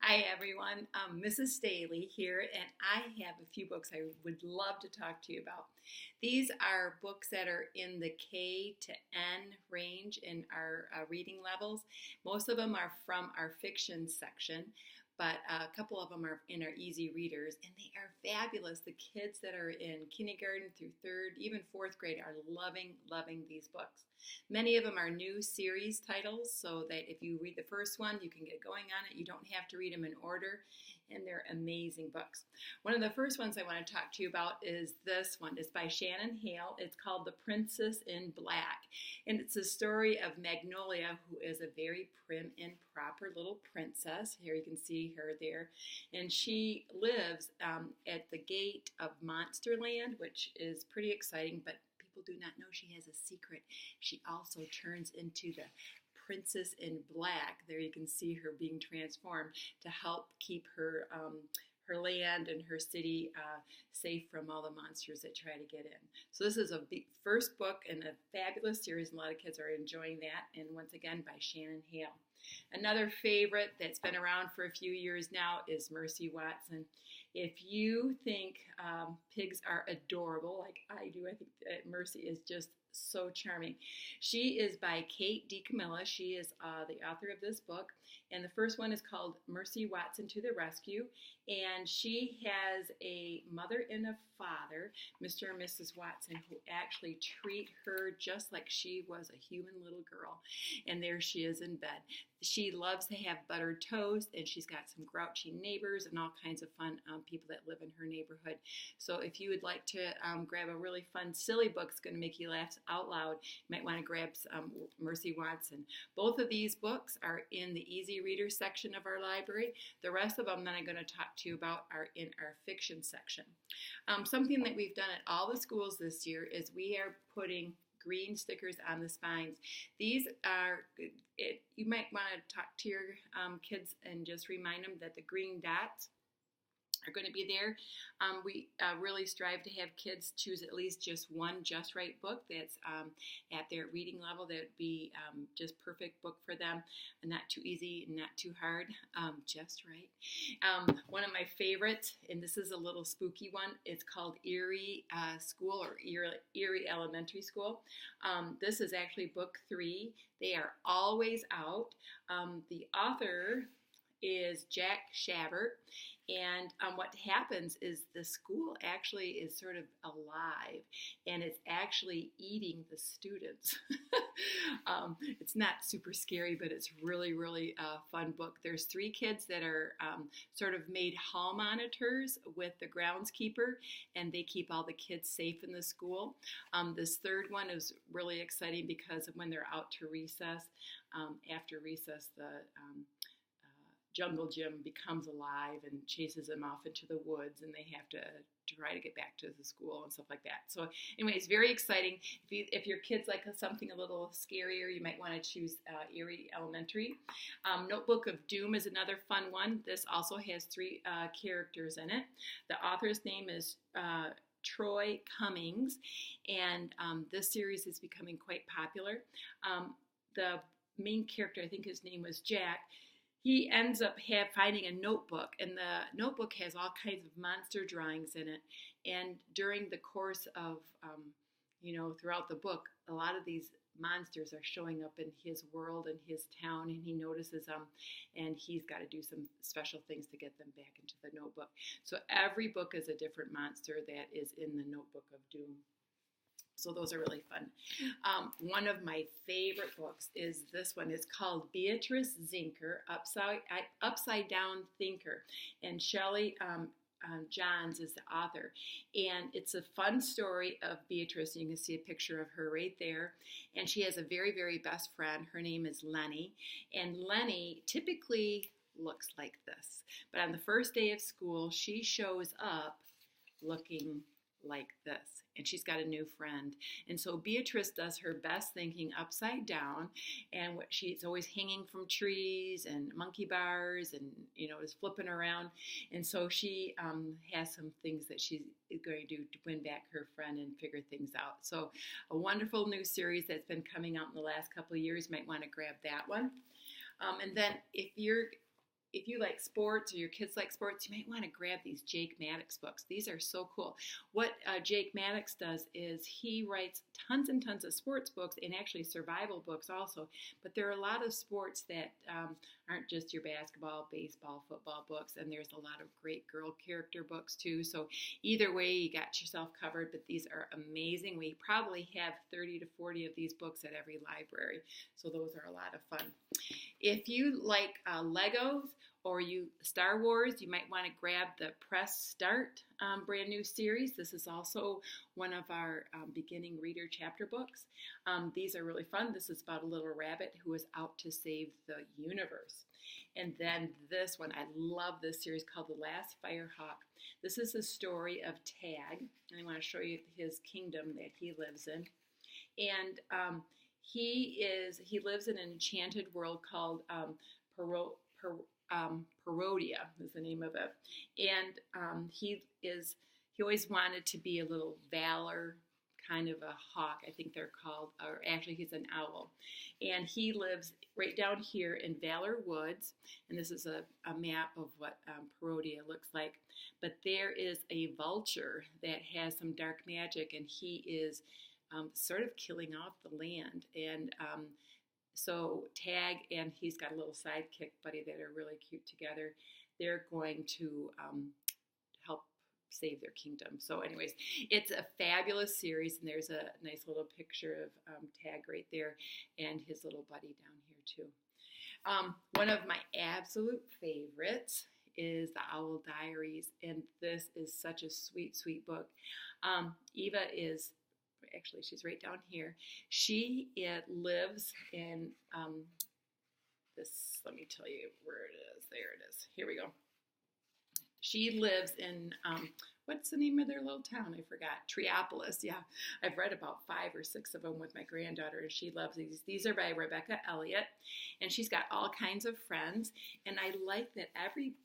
Hi, everyone. Mrs. Staley here, and I have a few books I would love to talk to you about. These are books that are in the K to N range in our reading levels. Most of them are from our fiction section, but a couple of them are in our easy readers, and they are fabulous. The kids that are in kindergarten through third, even fourth grade, are loving these books. Many of them are new series titles, so that if you read the first one, you can get going on it. You don't have to read them in order, and they're amazing books. One of the first ones I want to talk to you about is this one. It's by Shannon Hale. It's called The Princess in Black, and it's a story of Magnolia, who is a very prim and proper little princess. Here you can see her there, and she lives at the gate of Monsterland, which is pretty exciting, but people do not know she has a secret. She also turns into the Princess in Black. There you can see her being transformed to help keep her her land and her city safe from all the monsters that try to get in. So this is a first book in a fabulous series, and a lot of kids are enjoying that. And once again, by Shannon Hale. Another favorite that's been around for a few years now is Mercy Watson. If you think pigs are adorable, like I do, I think that Mercy is just so charming. She is by Kate DiCamilla. She is the author of this book, and the first one is called Mercy Watson to the Rescue, and she has a mother and a father, Mr. and Mrs. Watson, who actually treat her just like she was a human little girl, and there she is in bed. She loves to have buttered toast, and she's got some grouchy neighbors and all kinds of fun people that live in her neighborhood. So if you would like to grab a really fun, silly book that's going to make you laugh out loud, you might want to grab Mercy Watson. Both of these books are in the easy reader section of our library. The rest of them that I'm going to talk to you about are in our fiction section. Something that we've done at all the schools this year is we are putting green stickers on the spines. These are, you might want to talk to your kids and just remind them that the green dots are going to be there. We really strive to have kids choose at least just one Just Right book that's at their reading level that would be just perfect book for them, and not too easy and not too hard, just right. One of my favorites, and this is a little spooky one, it's called Eerie School, or Eerie Elementary School. This is actually book 3. They are always out. The author is Jack Shabert, and what happens is the school actually is sort of alive, and it's actually eating the students. It's not super scary, but it's really a fun book. There's 3 kids that are sort of made hall monitors with the groundskeeper, and they keep all the kids safe in the school. This third one is really exciting because when they're out to recess, after recess, the Jungle Jim becomes alive and chases them off into the woods, and they have to try to get back to the school and stuff like that. So anyway, it's very exciting. If your kids like something a little scarier, you might want to choose Eerie Elementary. Notebook of Doom is another fun one. This also has 3 characters in it. The author's name is Troy Cummings, and this series is becoming quite popular. The main character, I think his name was Jack, he ends up finding a notebook, and the notebook has all kinds of monster drawings in it. And during the course of, throughout the book, a lot of these monsters are showing up in his world and his town, and he notices them, and he's got to do some special things to get them back into the notebook. So every book is a different monster that is in the Notebook of Doom. So those are really fun. One of my favorite books is this one. It's called Beatrice Zinker, Upside Down Thinker. And Shelley Johns is the author. And it's a fun story of Beatrice. You can see a picture of her right there. And she has a very best friend. Her name is Lenny. And Lenny typically looks like this. But on the first day of school, she shows up looking like this, and she's got a new friend. And so Beatrice does her best thinking upside down, and she's always hanging from trees and monkey bars, and is flipping around. And so she has some things that she's going to do to win back her friend and figure things out. So a wonderful new series that's been coming out in the last couple of years. Might want to grab that one. And then if if you like sports or your kids like sports, you might want to grab these Jake Maddox books. These are so cool. What Jake Maddox does is he writes tons and tons of sports books and actually survival books also. But there are a lot of sports that aren't just your basketball, baseball, football books, and there's a lot of great girl character books too. So either way, you got yourself covered, but these are amazing. We probably have 30 to 40 of these books at every library, so those are a lot of fun. If you like Legos or you Star Wars, you might want to grab the Press Start brand new series. This is also one of our beginning reader chapter books. These are really fun. This is about a little rabbit who is out to save the universe. And then this one, I love this series called The Last Firehawk. This is the story of Tag, and I want to show you his kingdom that he lives in. And he lives in an enchanted world called Perodia is the name of it. And he always wanted to be a little valor kind of a hawk, I think they're called, or actually he's an owl. And he lives right down here in Valor Woods, and this is a map of what Perodia looks like. But there is a vulture that has some dark magic, and he is sort of killing off the land. And so Tag and he's got a little sidekick buddy that are really cute together. They're going to help save their kingdom. So anyways, it's a fabulous series, and there's a nice little picture of Tag right there and his little buddy down here too. One of my absolute favorites is The Owl Diaries, and this is such a sweet, sweet book. Eva is, actually she's right down here. She lives in this, let me tell you where it is. There it is. Here we go. She lives in, what's the name of their little town? I forgot. Treopolis. Yeah, I've read about 5 or 6 of them with my granddaughter, and she loves these. These are by Rebecca Elliott, and she's got all kinds of friends. And I like that every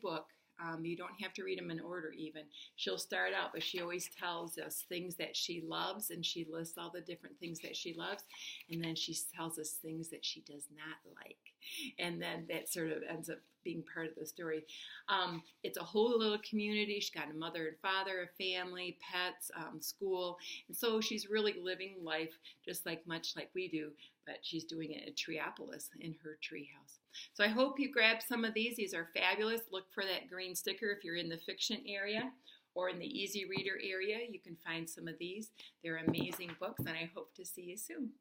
book, you don't have to read them in order even. She'll start out, but she always tells us things that she loves, and she lists all the different things that she loves, and then she tells us things that she does not like. And then that sort of ends up being part of the story. It's a whole little community. She's got a mother and father, a family, pets, school. And so she's really living life just much like we do, but she's doing it at Treopolis in her treehouse. So I hope you grab some of these. These are fabulous. Look for that green sticker if you're in the fiction area or in the easy reader area. You can find some of these. They're amazing books, and I hope to see you soon.